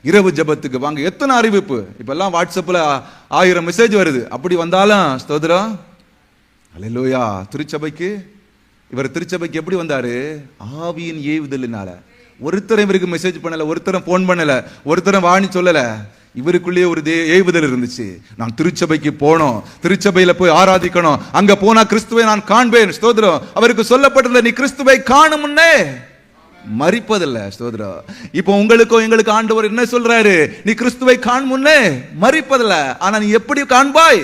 இரவு ஜபத்துக்கு வாங்க. எத்தனை அறிவிப்பு இப்பெல்லாம் வாட்ஸ்அப்ல 1000 மெசேஜ் வருது. அப்படி வந்தாலும் ஸ்தோத்திரம். அல்லேலூயா. திருச்சபைக்கு இவர் திருச்சபைக்கு எப்படி வந்தாரு? ஆவியின் ஏவுதலினால. ஒருத்தரை இவருக்கு மெசேஜ் பண்ணல, ஒருத்தரை போன் பண்ணல, ஒருத்தரை வாணி சொல்லல. இவருக்குள்ளேயே ஒரு ஏவுதல் இருந்துச்சு. நான் திருச்சபைக்கு போனோம், திருச்சபையில போய் ஆராதிக்கணும், அங்க போனா கிறிஸ்துவை நான் காண்பேன். ஸ்தோத்திரம். அவருக்கு சொல்லப்பட்டது, நீ கிறிஸ்துவை காணும் முன்னே மரிப்பதில்லை. ஸ்தோத்திரம். இப்போ உங்களுக்கும் எங்களுக்கு ஆண்டவர் என்ன சொல்றாரு? நீ கிறிஸ்துவை காணும் முன்னே மரிப்பதில்லை. ஆனா நீ எப்படி காண்பாய்?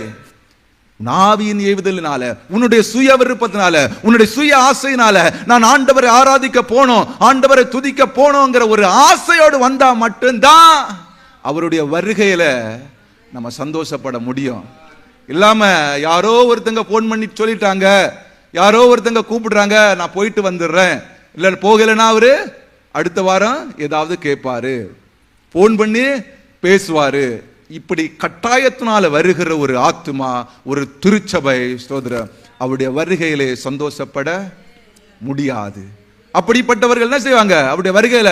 நாவியின் ஏவுதலினால, உன்னுடைய சுய விருப்பத்தினால, உன்னுடைய சுய ஆசையினால, நான் ஆண்டவரை ஆராதிக்க போனோம், ஆண்டவரை துதிக்க போனோங்கிற ஒரு ஆசையோடு வந்தா மட்டும்தான் அவருடைய வருகையில நம்ம சந்தோஷப்பட முடியும். இல்லாம யாரோ ஒருத்தங்க போன் பண்ணி சொல்லிட்டாங்க, யாரோ ஒருத்தங்க கூப்பிடுறாங்க, நான் போயிட்டு வந்துடுறேன், இல்ல போகலைன்னா அவரு அடுத்த வாரம் ஏதாவது கேட்பாரு, போன் பண்ணி பேசுவாரு. இப்படி கட்டாயத்தினால வருகிற ஒரு ஆத்துமா, ஒரு திருச்சபை, ஸ்தோத்திரம், அவருடைய வருகையிலே சந்தோஷப்பட முடியாது. அப்படிப்பட்டவர்கள் என்ன செய்வாங்க? அவருடைய வருகையில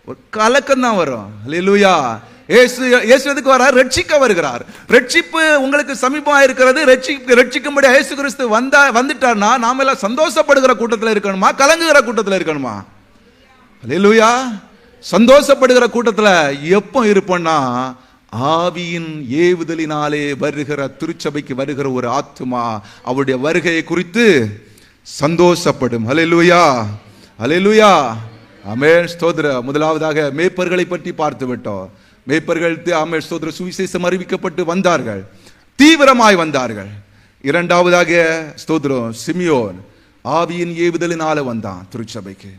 ஒரு கலக்கம் தான் வரும். அல்லேலூயா. இயேசு எதுக்கு வரார்? ரட்சிக்க வருகிறார். ரட்சிப்பு உங்களுக்கு சமீபமா இருக்கிறது. ரட்சிக்கும்படி இயேசு கிறிஸ்து வந்துட்டார்னா நாம எல்லாம் சந்தோஷப்படுகிற கூட்டத்தில் இருக்கணுமா, கலங்குகிற கூட்டத்தில் இருக்கணுமா? அல்லேலூயா. சந்தோஷப்படுகிற கூட்டத்தில் எப்போ இருப்போம்னா, ஆவியின் ஏவுதலினாலே வருகிற திருச்சபைக்கு வருகிற ஒரு ஆத்துமா அவருடைய வருகையை குறித்து சந்தோஷப்படும். அல்லேலூயா, அல்லேலூயா, ஆமென், ஸ்தோத்திரம். முதலாவதாக மேய்ப்பர்களை பற்றி பார்த்து விட்டோம். மேய்ப்பர்கள் ஆமென், ஸ்தோத்திரம், சுவிசேஷம் அறிவிக்கப்பட்டு வந்தார்கள், தீவிரமாய் வந்தார்கள். இரண்டாவதாக ஸ்தோத்திரம், சிமியோன் ஆவியின் ஏவுதலினால வந்தான் திருச்சபைக்கு.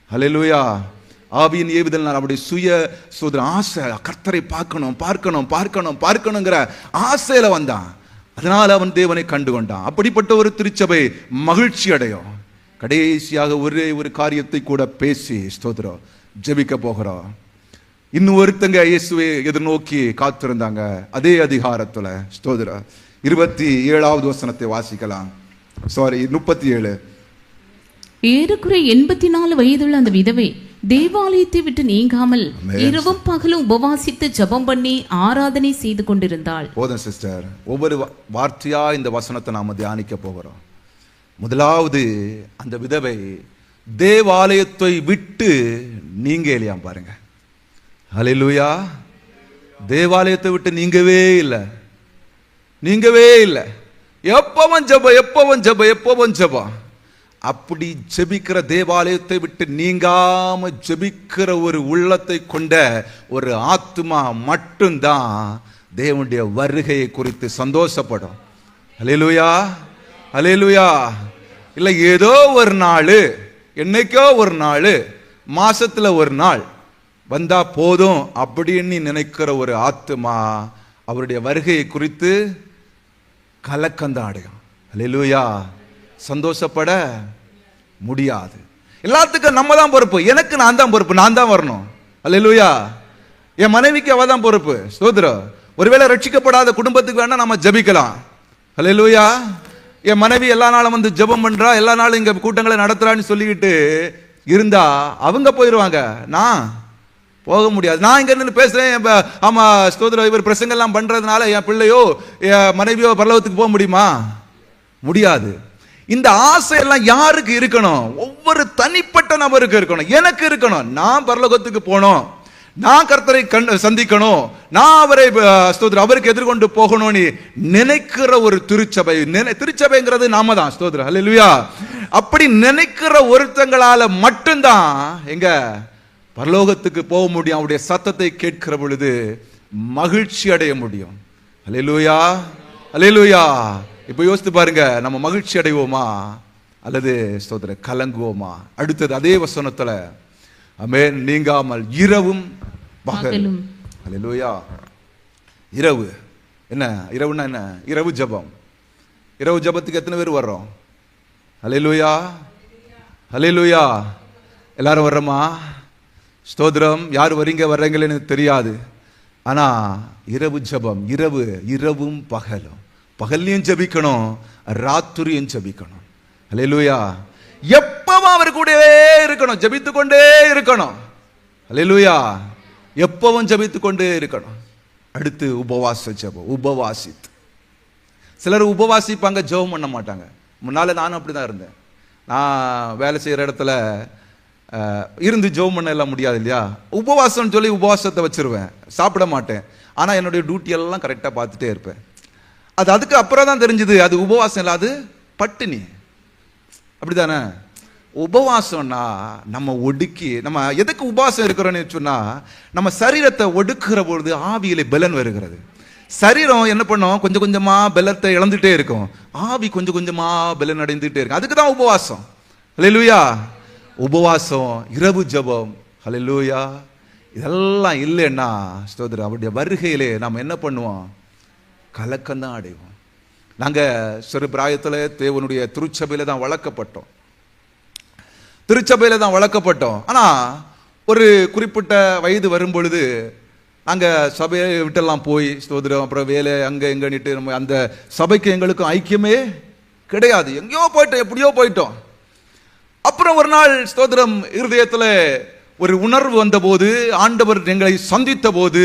அல்லேலூயா. ஆவியின் ஏவுதலினால் அவருடைய சுய ஸ்தோத்திரம் ஆசை, கர்த்தரை பார்க்கணும் பார்க்கணும் பார்க்கணும் பார்க்கணுங்கிற ஆசையில வந்தான். அதனால அவன் தேவனை கண்டு கொண்டான். அப்படிப்பட்ட ஒரு திருச்சபை மகிழ்ச்சி அடையும். கடைசியாக ஒரே ஒரு காரியத்தை கூட பேசி ஸ்தோத்திரம் ஜெபிக்க போகிறோம். இன்னும் ஒருத்தங்க இயேசுவை எதிர்நோக்கி காத்திருந்தாங்க. அதே அதிகாரத்துல ஸ்தோத்திரம் 27வது வசனத்தை வாசிக்கலாம். 37. ஏறக்குறை 84 வயதுள்ள அந்த விதவை தேவாலயத்தை விட்டு நீங்காமல் இரவும் பகலும் உபவாசித்து ஜெபம் பண்ணி ஆராதனை செய்து கொண்டிருந்தாள். போதும் சிஸ்டர், ஒவ்வொரு வார்த்தையா இந்த வசனத்தை நாம தியானிக்க போகிறோம். முதலாவது, அந்த விதவை தேவாலயத்தை விட்டு நீங்கலையாம். பாருங்க, அல்லேலூயா. தேவாலயத்தை விட்டு நீங்கவே இல்லை, நீங்கவே இல்லை. எப்பவும் ஜெபம், எப்பவும் ஜெபம், எப்பவும் ஜெபம். அப்படி ஜெபிக்கிற, தேவாலயத்தை விட்டு நீங்காம ஜெபிக்கிற ஒரு உள்ளத்தை கொண்ட ஒரு ஆத்துமா மட்டும்தான் தேவனுடைய வருகையை குறித்து சந்தோஷப்படும். அல்லேலூயா, அல்லேலூயா. இல்லை ஏதோ ஒரு நாள், என்னைக்கோ ஒரு நாள், மாசத்துல ஒரு நாள் வந்தா போதும் அப்படின்னு நினைக்கிற ஒரு ஆத்துமா அவருடைய வருகையை குறித்து கலக்கந்தான் அடையும். அல்லேலூயா. சந்தோஷப்பட முடியாது. எல்லாத்துக்கும் நம்ம தான் பொறுப்பு. எனக்கு நான் தான் பொறுப்பு, நான் தான் வரணும். அல்லேலூயா. என் மனைவிக்கு அவ தான் பொறுப்பு. ஸ்தோத்திரம். ஒருவேளை ரட்சிக்கப்படாத குடும்பத்துக்கு வேணா நம்ம ஜெபிக்கலாம். அல்லேலூயா. என் மனைவி எல்லா நாளும் வந்து ஜெபம் பண்றா, எல்லா நாளும் இங்க கூட்டங்களை நடத்துறான்னு சொல்லிக்கிட்டு இருந்தா அவங்க போயிடுவாங்க, நான் போக முடியாது. நான் இங்க இருந்து பேசுறேன், ஆமா ஸ்தோத்திரம், இவர் பிரசங்கம் எல்லாம் பண்றதுனால என் பிள்ளையோ என் மனைவியோ பரலோகத்துக்கு போக முடியுமா? முடியாது. இந்த ஆசை எல்லாம் யாருக்கு இருக்கணும்? ஒவ்வொரு தனிப்பட்ட நபருக்கு இருக்கணும். எனக்கு இருக்கணும். நான் பரலோகத்துக்கு போகணும், நான் கர்த்தரை சந்திக்கணும், நான் அவரை ஸ்தோத்திரம் அவருக்கு எதிர்கொண்டு போகணும்னு நினைக்கிற ஒரு திருச்சபை. திருச்சபைங்கிறது நாம தான். ஸ்தோத்திரம், அல்லேலூயா. அப்படி நினைக்கிற ஒருத்தங்களால மட்டும்தான் எங்க பரலோகத்துக்கு போக முடியும். அவருடைய சத்தத்தை கேட்கிற பொழுது மகிழ்ச்சி அடைய முடியும். அல்லேலூயா, அல்லேலூயா. இப்ப யோசித்து பாருங்க, நம்ம மகிழ்ச்சி அடைவோமா அல்லது ஸ்தோத்திரம் கலங்குவோமா? அடுத்தது அதே வசனத்துல ஆமென், நீங்காமல் இரவும் பகலும். அல்லேலூயா. இரவு என்ன? இரவுன்னா என்ன? இரவு ஜெபம். இரவு ஜெபத்துக்கு எத்தனை பேர் வர்றோம்? அல்லேலூயா, அல்லேலூயா. எல்லாரும் வர்றோமா? ஸ்தோத்திரம். யார் வர்றீங்கன்னு தெரியாது. ஆனா இரவு ஜெபம், இரவும் பகலும். பகல்லையும் ஜெபிக்கணும், ராத்திரியும் ஜெபிக்கணும். அல்லேலூயா. எப்பவும் அவர் கூடவே இருக்கணும், ஜெபித்துக் கொண்டே இருக்கணும். அல்லேலூயா. எப்பவும் ஜெபித்துக் கொண்டே இருக்கணும். அடுத்து உபவாச ஜெபம். உபவாசித்து சிலர் உபவாசிப்பாங்க, ஜெபம் பண்ண மாட்டாங்க. முன்னால நானும் அப்படிதான் இருந்தேன். நான் வேலை செய்யற இடத்துல இருந்து ஜெபம் பண்ண எல்லாம் முடியாது இல்லையா? உபவாசம் சொல்லி உபவாசத்தை வச்சிருவேன், சாப்பிட மாட்டேன். ஆனா என்னுடைய டியூட்டி எல்லாம் கரெக்டா பார்த்துட்டே இருப்பேன். அதுக்கு அப்புறம் தான் தெரிஞ்சது அது உபவாசம் இல்லை, அது பட்டினி. அப்படிதானே? உபவாசம்னா நம்ம ஒடுக்கி, நம்ம எதுக்கு உபவாசம் இருக்கிறோன்னு சொன்னா, நம்ம சரீரத்தை ஒடுக்குற பொழுது ஆவியில பலன் வருகிறது. சரீரம் என்ன பண்ணும்? கொஞ்சம் கொஞ்சமா பலத்தை இழந்துட்டே இருக்கும், ஆவி கொஞ்சம் கொஞ்சமா பலன் அடைந்துட்டே இருக்கும். அதுக்கு தான் உபவாசம். அல்லேலூயா. உபவாசம், இரவு ஜெபம். அல்லேலூயா. இதெல்லாம் இல்லைன்னா ஸ்தோத்திரம் அவருடைய வருகையிலே நாம் என்ன பண்ணுவோம்? கலக்கம்தான் அடைவோம். நாங்க சிறு பிராயத்தில் தேவனுடைய திருச்சபையில தான் வளர்க்கப்பட்டோம், திருச்சபையில தான் வளர்க்கப்பட்டோம். ஆனா ஒரு குறிப்பிட்ட வயது வரும் பொழுது நாங்க சபையை விட்டெல்லாம் போய் ஸ்தோத்திரம், அப்புறம் வேலை அங்க எங்கன்னுட்டு நம்ம அந்த சபைக்கு எங்களுக்கும் ஐக்கியமே கிடையாது. எங்கேயோ போயிட்டோம், எப்படியோ போயிட்டோம். அப்புறம் ஒரு நாள் ஸ்தோத்திரம் இருதயத்துல ஒரு உணர்வு வந்த போது, ஆண்டவர் எங்களை சந்தித்த போது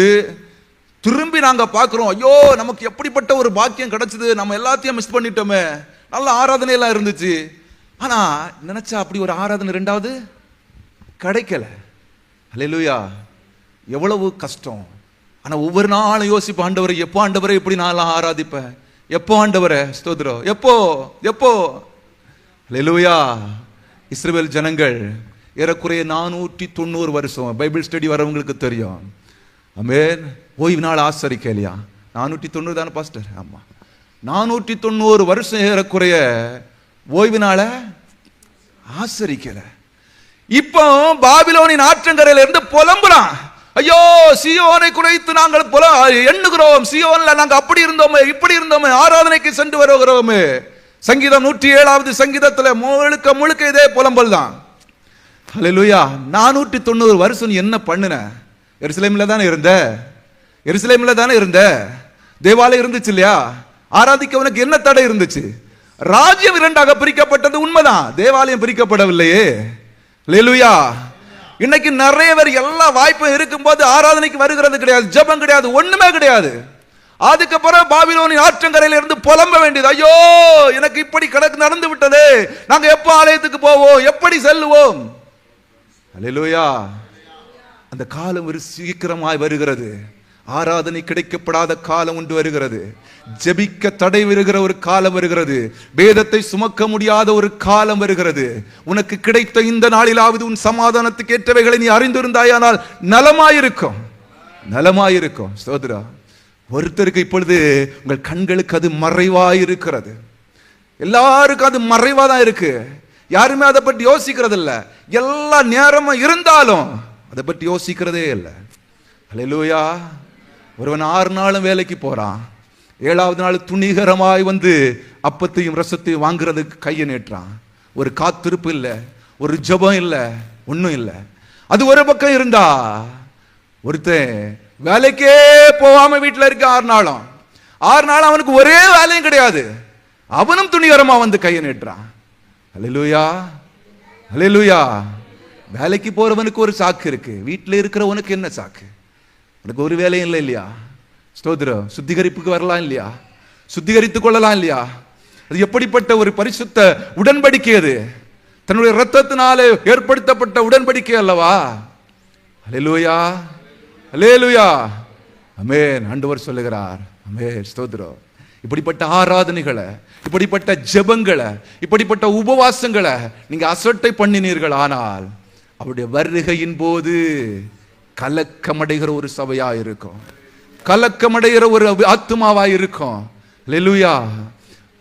திரும்பி நாங்க பார்க்கிறோம், ஐயோ நமக்கு எப்படிப்பட்ட ஒரு பாக்கியம் கிடைச்சது, நம்ம எல்லாத்தையும் மிஸ் பண்ணிட்டோமே, நல்ல ஆராதனை எல்லாம் இருந்துச்சு. ஆனா நினைச்சா அப்படி ஒரு ஆராதனை ரெண்டாவது கிடைக்கல. அல்லேலூயா. எவ்வளவு கஷ்டம். ஆனா ஒவ்வொரு நாளும் யோசிப்ப, ஆண்டவரை எப்போ ஆண்டவரை எப்படி நான் ஆராதிப்பேன், எப்போ ஆண்டவரை ஸ்தோத்திரம், எப்போ எப்போ. அல்லேலூயா. இஸ்ரவேல் ஜனங்கள் ஏறக்குறைய 490 வருஷம், பைபிள் ஸ்டடி வரவங்களுக்கு தெரியும், ஆமென், ஓய்வு நாள் ஆசரிக்கலையா. 490 தானே பாஸ்டர்? ஆமா, 490 வருஷம் ஏறக்குறைய ஓய்வு நாள ஆசரிக்கல. இப்போ பாபிலோனின் ஆற்றங்கரையில இருந்து புலம்புறான், ஐயோ சீயோனை குறைத்து நாங்கள் எண்ணுகிறோம், சீயோன்ல நாங்க அப்படி இருந்தோமே இப்படி இருந்தோமே, ஆராதனைக்கு சென்று வருகிறோமே. சங்கீதம் 107வது சங்கீதத்துல முழுக்க முழுக்க இதே புலம்பல் தான். அல்லேலூயா. 490 வருஷம் என்ன பண்ணுன? எருசலேம்ல தானே இருந்த, எருசலேம்ல தானே இருந்த, தேவாலயம் இருந்துச்சு இல்லையா, ஆராதிக்க உனக்கு என்ன தடை இருந்துச்சு? ராஜ்யம் இரண்டாக பிரிக்கப்பட்டது உண்மைதான், தேவாலயம் பிரிக்கப்படவில்லையே. அல்லேலூயா. இன்னைக்கு நிறைய பேர் எல்லா வாய்ப்பும் இருக்கும்போது ஆராதனைக்கு வருகிறது கிடையாது, ஜெபம் கிடையாது, ஒண்ணுமே கிடையாது. அதுக்கப்புறம் பாபிலோனின் ஆற்றங்கரையில இருந்து புலம்ப வேண்டியது, ஐயோ எனக்கு இப்படி நடந்து விட்டது, நாங்க எப்ப ஆலயத்துக்கு போவோம், எப்படி செல்லுவோம். அல்லேலூயா. அந்த காலம் ஒரு சீக்கிரமாய் வருகிறது. ஆராதனை கிடைக்கப்படாத காலம் ஒன்று வருகிறது, ஜெபிக்க தடை வருகிற ஒரு காலம் வருகிறது, வேதத்தை சுமக்க முடியாத ஒரு காலம் வருகிறது. உனக்கு கிடைத்த இந்த நாளிலாவது உன் சமாதானத்துக்கு ஏற்றவைகளை நீ அறிந்திருந்தாயானால் நலமாயிருக்கும், நலமாயிருக்கும். ஸ்தோத்திரம். ஒருத்தருக்கு இப்பொழுது உங்கள் கண்களுக்கு அது மறைவாயிருக்கிறது, எல்லாருக்கும் அது மறைவா தான் இருக்கு, யாருமே அதை பற்றி யோசிக்கிறது இல்லை. எல்லா நேரமும் இருந்தாலும் அதை பற்றி யோசிக்கிறதே இல்லை. அல்லேலூயா. ஒருவன் 6 நாளும் வேலைக்கு போறான், 7வது நாள் துணிகரமாய் வந்து அப்பத்தையும் ரசத்தையும் வாங்குறதுக்கு கையை நீட்டுறான். ஒரு காத்திருப்பு இல்லை, ஒரு ஜெபம் இல்லை, ஒன்றும் இல்லை. அது ஒரு பக்கம் இருந்தா, ஒருத்தன் வேலைக்கே போகாம வீட்டில் இருக்க 6 நாளும், 6 நாளும் அவனுக்கு ஒரே வேலையும் கிடையாது, அவனும் துணிகரமா வந்து கையை நீட்டுறான். அல்லேலூயா. அல்லேலூயா. வேலைக்கு போறவனுக்கு ஒரு சாக்கு இருக்கு, வீட்டில் இருக்கிறவனுக்கு என்ன சாக்கு? உனக்கு ஒரு வேலையும் இல்லை இல்லையா? ஸ்தோத்திரம். சுத்திகரிப்புக்கு வரலாம் இல்லையா, சுத்திகரித்துக் கொள்ளலாம் இல்லையா? அது எப்படிப்பட்ட ஒரு பரிசுத்த உடன்படிக்கை, அது தன்னுடைய இரத்தத்தினாலே ஏற்படுத்தப்பட்ட உடன்படிக்கை அல்லவா? அல்லேலூயா. அல்லேலூயா. ஆமென். ஆண்டவர் சொல்லுகிறார், ஆமென், ஸ்தோத்திரம். இப்படிப்பட்ட ஆராதனைகளை, இப்படிப்பட்ட ஜெபங்களை, இப்படிப்பட்ட உபவாசங்களை நீங்க அசட்டை பண்ணினீர்கள், ஆனால் அவருடைய வருகையின் போது கலக்கமடைகிற ஒரு சபையா இருக்கும், கலக்கமடைகிற ஒரு ஆத்துமாவா இருக்கும். அல்லேலூயா.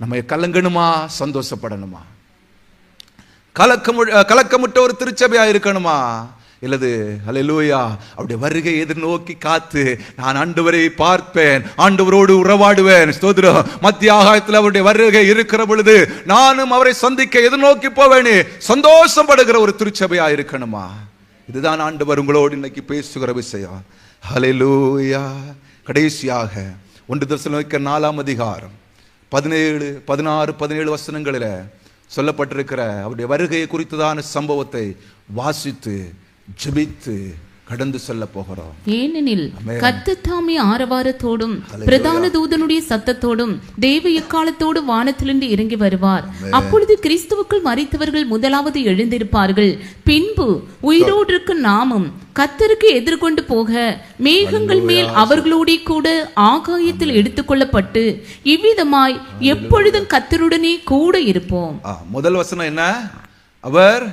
நம்ம கலங்கணுமா, சந்தோஷப்படணுமா? கலக்கமுட்ட ஒரு திருச்சபையா இருக்கணுமா, இல்லது அல்லேலூயா அவருடைய வருகை எதிர்நோக்கி காத்து நான் ஆண்டவரை பார்ப்பேன், ஆண்டவரோடு உறவாடுவேன். ஸ்தோத்திரம். மத்திய ஆகாயத்தில் அவருடைய வருகை இருக்கிற பொழுது நானும் அவரை சந்திக்க எதிர்நோக்கி போவேனே, சந்தோஷம் படுகிற ஒரு திருச்சபையா இருக்கணுமா? இதுதான் ஆண்டவர் உங்களோடு இன்னைக்கு பேசுகிற விஷயம். அல்லேலூயா. கடைசியாக 1 தெசலோனிக்கர் 4ஆம் அதிகாரம் 17, 16, 17 வசனங்களில் சொல்லப்பட்டிருக்கிற அவருடைய வருகையை குறித்ததான சம்பவத்தை வாசித்து ஜெபித்து கடந்து செல்ல போகிறோம். ஏனெனில் கர்த்தர் தாமே ஆரவாரத்தோடும் பிரதான தூதனுடைய சத்தத்தோடும் தேவ எக்காலத்தோடும் வானத்திலிருந்து இறங்கி வருவார். அப்பொழுது கிறிஸ்துவுக்குள் மரித்தவர்கள் முதலாவது எழுந்திருப்பார்கள். பின்பு உயிரோடு இருக்கும் நாமும் கர்த்தருக்கு எதிர்கொண்டு போக மேகங்கள் மேல் அவர்களோட கூட ஆகாயத்தில் எடுத்துக்கொள்ளப்பட்டு இவ்விதமாய் எப்பொழுதும் கர்த்தருடனே கூட இருப்போம். முதல் வசனம் என்ன? அவர்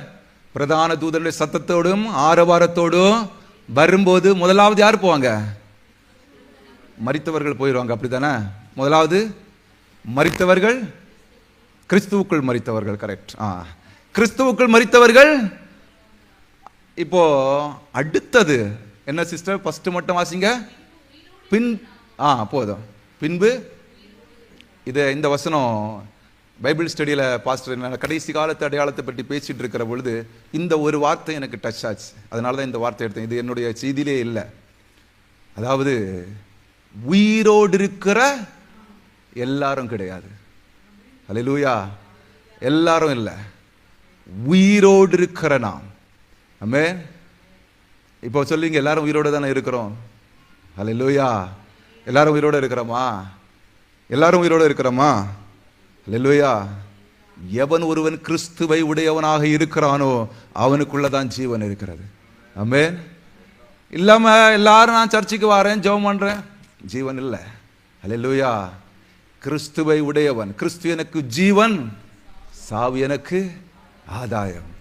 பிரதான தூதனுடைய சத்தத்தோடும் ஆரவாரத்தோடும் வரும்போது முதலாவது யார் போவாங்க? மரித்தவர்கள் போயிடுவாங்க, அப்படித்தானே? முதலாவது மரித்தவர்கள், கிறிஸ்துவுக்குள் மரித்தவர்கள். கரெக்ட். கிறிஸ்துவுக்குள் மரித்தவர்கள். இப்போ அடுத்தது என்ன சிஸ்டர்? ஃபர்ஸ்ட் மட்டும் வாசிங்க. பின் போதும். பின்பு இது இந்த வசனம் பைபிள் ஸ்டடியில் பாஸ்டர் கடைசி காலத்து அடையாளத்தை பற்றி பேசிட்டு இருக்கிற பொழுது இந்த ஒரு வார்த்தை எனக்கு டச் ஆச்சு, அதனால தான் இந்த வார்த்தை எடுத்தேன். இது என்னுடைய செய்தியிலே இல்லை. அதாவது உயிரோடு இருக்கிற எல்லாரும் கிடையாது. அல்லேலூயா. எல்லாரும் இல்லை, உயிரோடு இருக்கிற நாம். ஆமென். இப்போ சொல்லுங்க, எல்லாரும் உயிரோடு தானே இருக்கிறோம். அல்லேலூயா. எல்லாரும் உயிரோட இருக்கிறோமா? எல்லாரும் உயிரோட இருக்கிறோமா? அல்லேலூயா. எவன் ஒருவன் கிறிஸ்துவை உடையவனாக இருக்கிறானோ அவனுக்குள்ளதான் ஜீவன் இருக்கிறது. ஆமென். இல்லாம எல்லாரும் நான் சர்ச்சுக்கு வரேன், ஜெபம் பண்றேன், ஜீவன் இல்லை. அல்லேலூயா. கிறிஸ்துவை உடையவன், கிறிஸ்து எனக்கு ஜீவன், சாவு எனக்கு ஆதாயம்.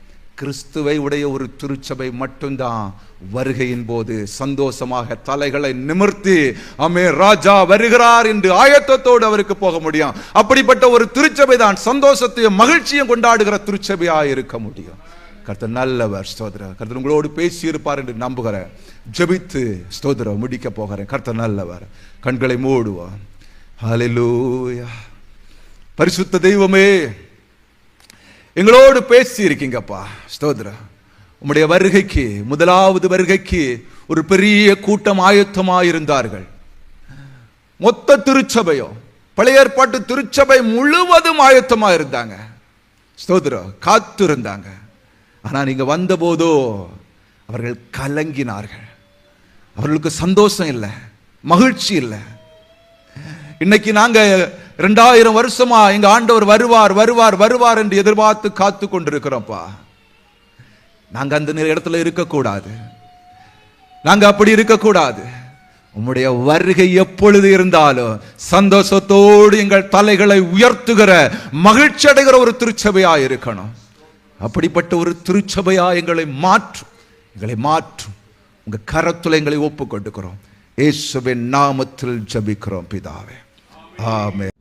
கிறிஸ்துவை உடைய ஒரு திருச்சபை மட்டும்தான் வருகையின் போது சந்தோஷமாக தலைகளை நிமிர்த்தி ஆமே ராஜா வருகிறார் என்று ஆயத்தத்தோடு அவருக்கு போக முடியும். அப்படிப்பட்ட ஒரு திருச்சபை தான் சந்தோஷத்தையும் மகிழ்ச்சியும் கொண்டாடுகிற திருச்சபையாக இருக்க முடியும். கர்த்தர் நல்லவர். ஸ்தோத்திரம். கர்த்தர் உங்களோடு பேசி இருப்பார் என்று நம்புகிறேன். ஜெபித்து ஸ்தோத்திரம் முடிக்க போகிறேன். கர்த்தர் நல்லவர். கண்களை மூடுவோம். ஹல்லேலூயா. பரிசுத்த தெய்வமே, எங்களோடு பேசி இருக்கீங்கப்பா. ஸ்தோத்திரம். உம்முடைய வருகைக்கு, முதலாவது வருகைக்கு ஒரு பெரிய கூட்டம் ஆயத்தமாயிருந்தார்கள். மொத்த திருச்சபையோ, பழைய ஏற்பாட்டு திருச்சபை முழுவதும் ஆயத்தமாயிருந்தாங்க. ஸ்தோத்திரம். காத்திருந்தாங்க. ஆனா நீங்க வந்த போதோ அவர்கள் கலங்கினார்கள். அவர்களுக்கு சந்தோஷம் இல்லை, மகிழ்ச்சி இல்லை. இன்னைக்கு நாங்க 2000 வருஷமா எங்க ஆண்டவர் வருவார் வருவார் வருவார் என்று எதிர்பார்த்து காத்து கொண்டிருக்கிறோம்ப்பா. நாங்க அந்த இடத்துல இருக்கக்கூடாது. நாங்க அப்படி இருக்கக்கூடாது. உம்முடைய வருகை எப்பொழுது இருந்தாலும் சந்தோஷத்தோடு எங்கள் தலைகளை உயர்த்துகிற, மகிழ்ச்சி அடைகிற ஒரு திருச்சபையா இருக்கணும். அப்படிப்பட்ட ஒரு திருச்சபையா எங்களை மாற்றும். உங்க கரத்துல எங்களை ஒப்பு கொடுக்கிறோம். இயேசுவின் நாமத்தில் ஜெபிக்கிறோம் பிதாவே. ஆமென்.